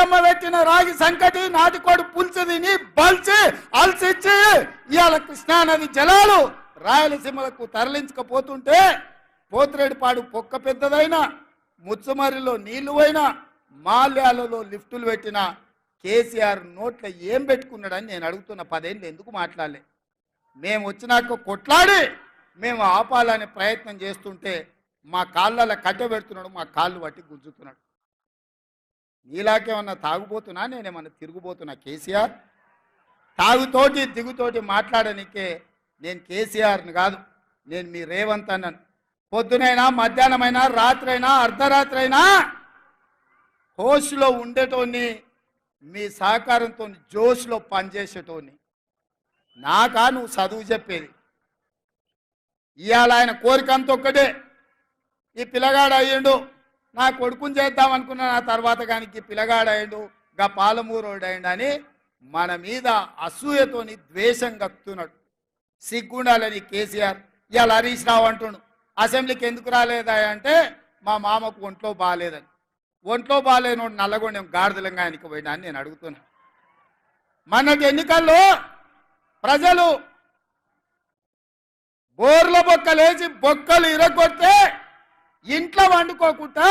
రాజమ్మ పెట్టిన రాగి సంకటి నాటికోడు పులుసు తిని బల్చి అలసిచ్చి ఇవాళ కృష్ణానది జలాలు రాయలసీమలకు తరలించకపోతుంటే పోతిరెడ్డిపాడు పొక్క పెద్దదైనా ముచ్చమరిలో నీళ్లు పోయినా మాల్యాలలో లిఫ్టులు పెట్టిన కేసీఆర్ నోట్ల ఏం పెట్టుకున్నాడని నేను అడుగుతున్న 10 ఏళ్ళు ఎందుకు మాట్లాడలే? మేము వచ్చినాక కొట్లాడి మేము ఆపాలనే ప్రయత్నం చేస్తుంటే మా కాళ్ళ కట్టె పెడుతున్నాడు, మా కాళ్ళు పట్టి గుంజుతున్నాడు. నీలాకేమన్నా తాగుబోతున్నా, నేనేమన్నా తిరుగుబోతున్నా? కేసీఆర్ తాగుతోటి దిగుతోటి మాట్లాడనికే నేను కేసీఆర్ని కాదు, నేను మీ రేవంత్ అన్నాను. పొద్దునైనా మధ్యాహ్నమైనా రాత్రైనా అర్ధరాత్రి అయినా హోస్లో ఉండేటోని, మీ సహకారంతో జోష్లో పనిచేసేటోని. నాకా నువ్వు చదువు చెప్పేది? ఇవాళ ఆయన కోరికంత ఒక్కటే, ఈ పిల్లగాడు అయ్యిండు, నా కొడుకుని చేద్దాం అనుకున్నా, నా తర్వాత కానీ పిల్లగాడు అయ్యిండు, గా పాలమూరోడు అయ్యిండు అని మన మీద అసూయతోని ద్వేషం కక్కుతున్నాడు. సిగ్గుండాలని కేసీఆర్. ఇవాళ హరీష్ రావు అంటుండు అసెంబ్లీకి ఎందుకు రాలేదా అంటే మా మామకు ఒంట్లో బాగాలేదని. ఒంట్లో బాగాలేనోడు నల్లగొండెం గాడిదలంగా ఆయనకి పోయినా అని నేను అడుగుతున్నా. మొన్నటి ఎన్నికల్లో ప్రజలు బోర్ల బొక్కలేసి బొక్కలు ఇరగొడితే ఇంట్లో వండుకోకుండా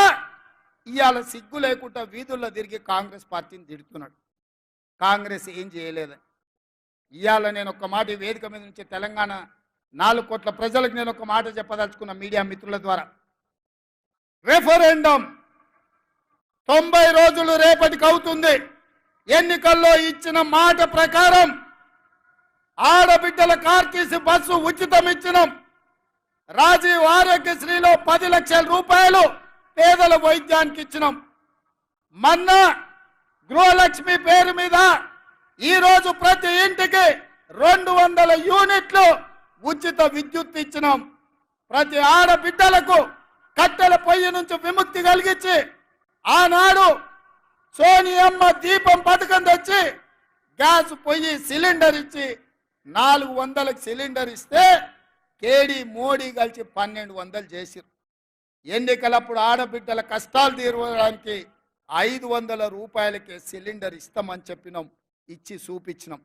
ఇవాళ సిగ్గు లేకుండా వీధుల్లో తిరిగి కాంగ్రెస్ పార్టీని తిడుతున్నాడు. కాంగ్రెస్ ఏం చేయలేదని. ఇవాళ నేను ఒక మాట వేదిక మీద నుంచి తెలంగాణ 4 కోట్ల ప్రజలకు నేను ఒక మాట చెప్పదలుచుకున్న మీడియా మిత్రుల ద్వారా. రెఫరెండం 90 రోజులు రేపటికి అవుతుంది. ఎన్నికల్లో ఇచ్చిన మాట ప్రకారం ఆడబిడ్డల ఆర్టీసీ బస్సు ఉచితం ఇచ్చినాం. రాజీవ్ ఆరోగ్యశ్రీలో 10 లక్షల రూపాయలు పేదల వైద్యానికి ఇచ్చినాం. మొన్న గృహలక్ష్మి పేరు మీద ఈరోజు ప్రతి ఇంటికి 200 యూనిట్లు ఉచిత విద్యుత్ ఇచ్చినాం. ప్రతి ఆడబిడ్డలకు కట్టెల పొయ్యి నుంచి విముక్తి కలిగించి ఆనాడు సోనియమ్మ దీపం పథకం తెచ్చి గ్యాస్ పొయ్యి సిలిండర్ ఇచ్చి 400కి సిలిండర్ ఇస్తే కేడి మోడీ కలిసి 1200 చేసిరు. ఎన్నికలప్పుడు ఆడబిడ్డల కష్టాలు తీరడానికి 500 రూపాయలకే సిలిండర్ ఇస్తామని చెప్పినాం, ఇచ్చి చూపించినాం.